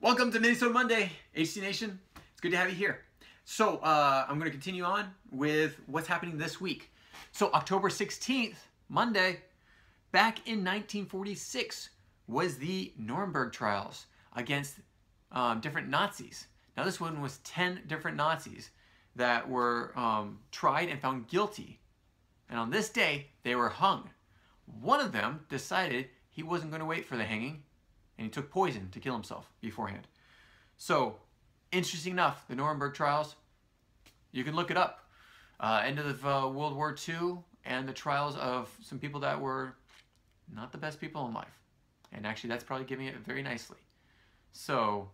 Welcome to Minisode Monday, HC Nation. It's good to have you here. So I'm going to continue on with what's happening this week. So October 16th, Monday, back in 1946 was the Nuremberg trials against different Nazis. Now this one was 10 different Nazis that were tried and found guilty. And on this day, they were hung. One of them decided he wasn't going to wait for the hanging, and he took poison to kill himself beforehand. So, interesting enough, the Nuremberg trials, you can look it up. End of World War II and the trials of some people that were not the best people in life. And actually, that's probably giving it very nicely. So,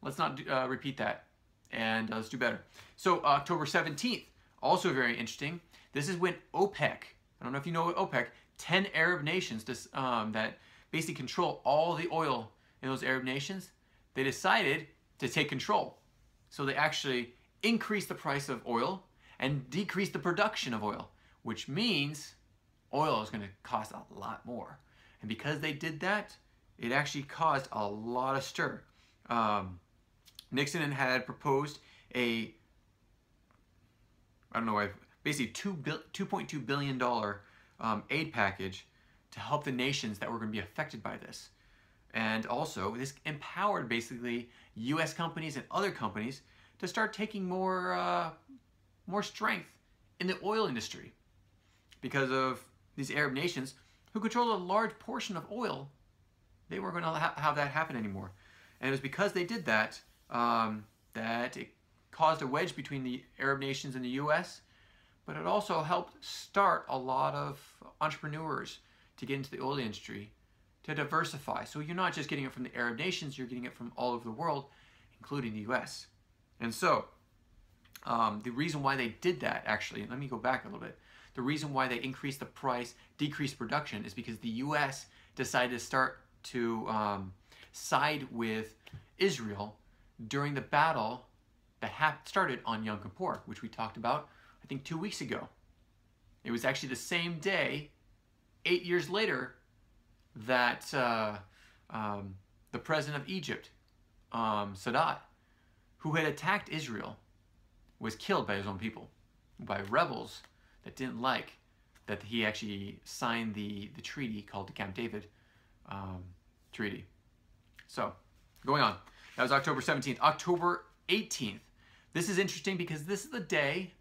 let's not repeat that, and let's do better. So, October 17th, also very interesting. This is when OPEC, I don't know if you know what OPEC, 10 Arab nations that basically control all the oil in those Arab nations, they decided to take control. So they actually increased the price of oil and decreased the production of oil, which means oil is going to cost a lot more. And because they did that, it actually caused a lot of stir. Nixon had proposed a, basically $2.2 billion aid package to help the nations that were going to be affected by this. And also, this empowered basically U.S. companies and other companies to start taking more strength in the oil industry. Because of these Arab nations who control a large portion of oil, they weren't going to have that happen anymore. And it was because they did that that it caused a wedge between the Arab nations and the U.S., but it also helped start a lot of entrepreneurs to get into the oil industry, to diversify. So you're not just getting it from the Arab nations, you're getting it from all over the world, including the US. And so, the reason why they did that, actually, let me go back a little bit. The reason why they increased the price, decreased production, is because the US decided to start to side with Israel during the battle that started on Yom Kippur, which we talked about, I think, 2 weeks ago. It was actually the same day, 8 years later, that the president of Egypt, Sadat, who had attacked Israel, was killed by his own people, by rebels that didn't like that he actually signed the treaty called the Camp David Treaty. So, going on. That was October 17th. October 18th. This is interesting because this is the day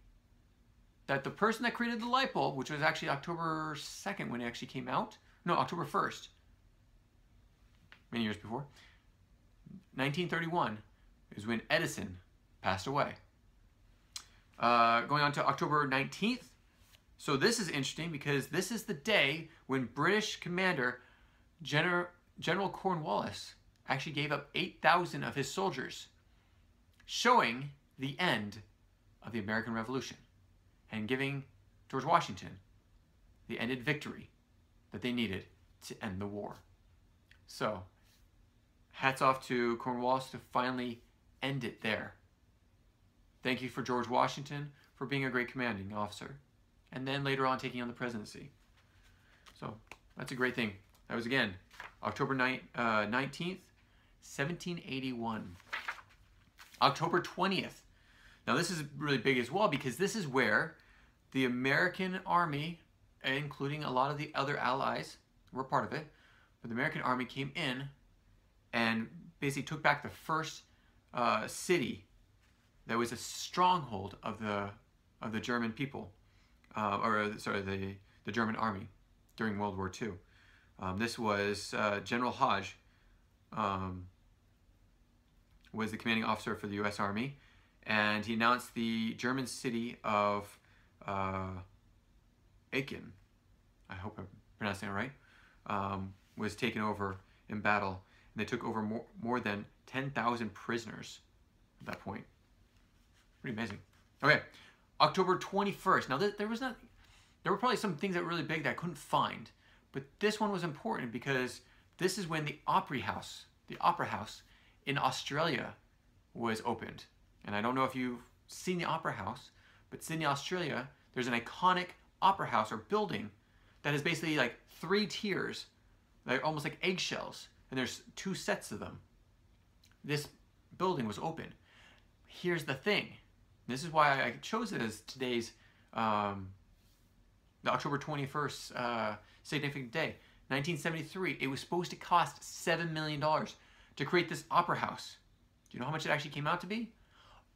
that the person that created the light bulb, which was actually October 2nd when it actually came out, no, October 1st, many years before, 1931 is when Edison passed away. Going on to October 19th, so this is interesting because this is the day when British commander General Cornwallis actually gave up 8,000 of his soldiers, showing the end of the American Revolution and giving George Washington the ended victory that they needed to end the war. So, hats off to Cornwallis to finally end it there. Thank you for George Washington for being a great commanding officer, and then later on taking on the presidency. So, that's a great thing. That was, again, October 19th, 1781. October 20th. Now this is really big as well because this is where the American Army, including a lot of the other allies, were part of it, but the American Army came in and basically took back the first city that was a stronghold of the German people, the German Army during World War II. This was General Hodge, was the commanding officer for the U.S. Army, and he announced the German city of Aachen, I hope I'm pronouncing it right, was taken over in battle, and they took over more than 10,000 prisoners at that point. Pretty amazing. Okay, October 21st. Now there were probably some things that were really big that I couldn't find, but this one was important because this is when the Opera House in Australia was opened. And I don't know if you've seen the Opera House, but Sydney, Australia, there's an iconic opera house or building that is basically like 3 tiers. They're almost like eggshells, and there's 2 sets of them. this building was open. Here's the thing. This is why I chose it as today's, the October 21st significant day. 1973, it was supposed to cost $7 million to create this opera house. Do you know how much it actually came out to be?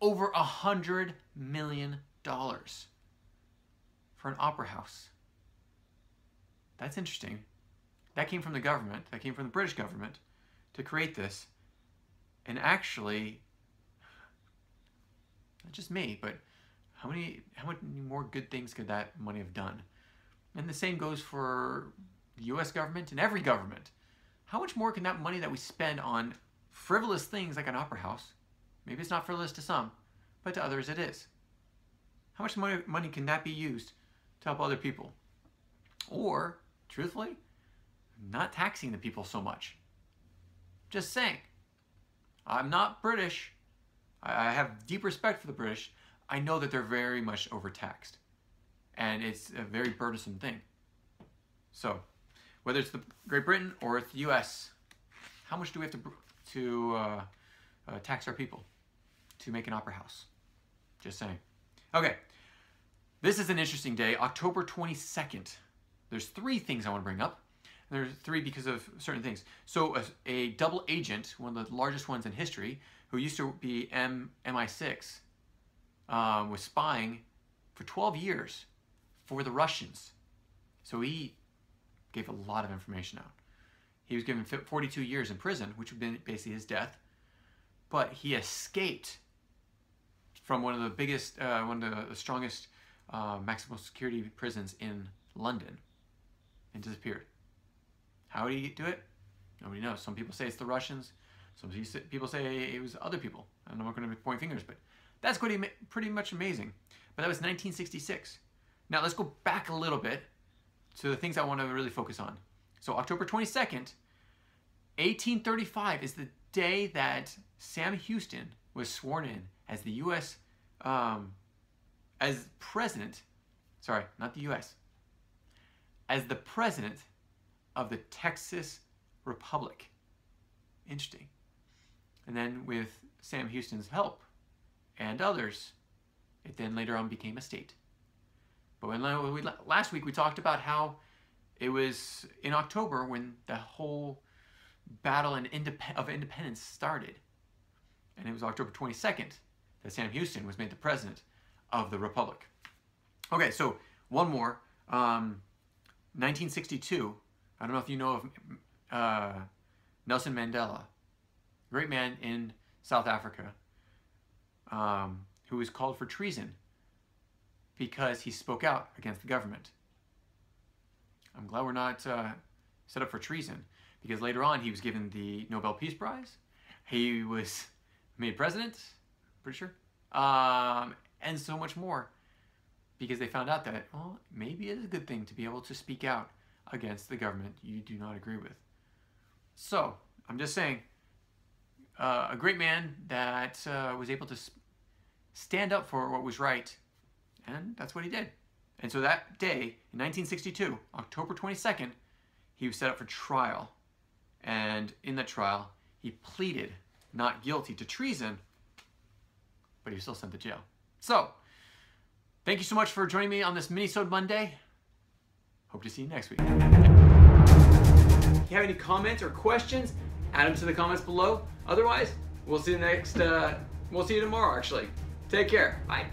Over $100 million for an opera house. That's interesting. That came from the government, that came from the British government to create this. And actually, not just me, but how many more good things could that money have done? And the same goes for the US government and every government. How much more can that money that we spend on frivolous things like an opera house, maybe it's not frivolous to some, but to others it is. How much money can that be used to help other people? Or, truthfully, not taxing the people so much. Just saying. I'm not British. I have deep respect for the British. I know that they're very much overtaxed. And it's a very burdensome thing. So, whether it's the Great Britain or it's the US, how much do we have to tax our people to make an opera house? Just saying. Okay, this is an interesting day, October 22nd. There's 3 things I want to bring up. There's 3 because of certain things. So a double agent, one of the largest ones in history, who used to be MI6, was spying for 12 years for the Russians. So he gave a lot of information out. He was given 42 years in prison, which would have been basically his death. But he escaped from one of the biggest, one of the strongest maximum security prisons in London and disappeared. How did he do it? Nobody knows. Some people say it's the Russians. Some people say it was other people. I'm not going to point fingers, but that's pretty much amazing. But that was 1966. Now let's go back a little bit to the things I want to really focus on. So October 22nd, 1835 is the day that Sam Houston was sworn in as the U.S. As president, sorry, not the U.S., as the president of the Texas Republic. Interesting. And then with Sam Houston's help and others, it then later on became a state. But when last week we talked about how it was in October when the whole battle of independence started. And it was October 22nd that Sam Houston was made the president of the Republic. Okay, so one more. 1962. I don't know if you know of Nelson Mandela, great man in South Africa, who was called for treason because he spoke out against the government. I'm glad we're not set up for treason, because later on he was given the Nobel Peace Prize. He was made president, pretty sure, and so much more, because they found out that, well, maybe it is a good thing to be able to speak out against the government you do not agree with. So, I'm just saying, a great man that was able to stand up for what was right, and that's what he did. And so that day, in 1962, October 22nd, he was set up for trial. And in that trial, he pleaded not guilty to treason, but he was still sent to jail. So, thank you so much for joining me on this Minisode Monday. Hope to see you next week. If you have any comments or questions, add them to the comments below. Otherwise, we'll see you tomorrow, actually. Take care. Bye.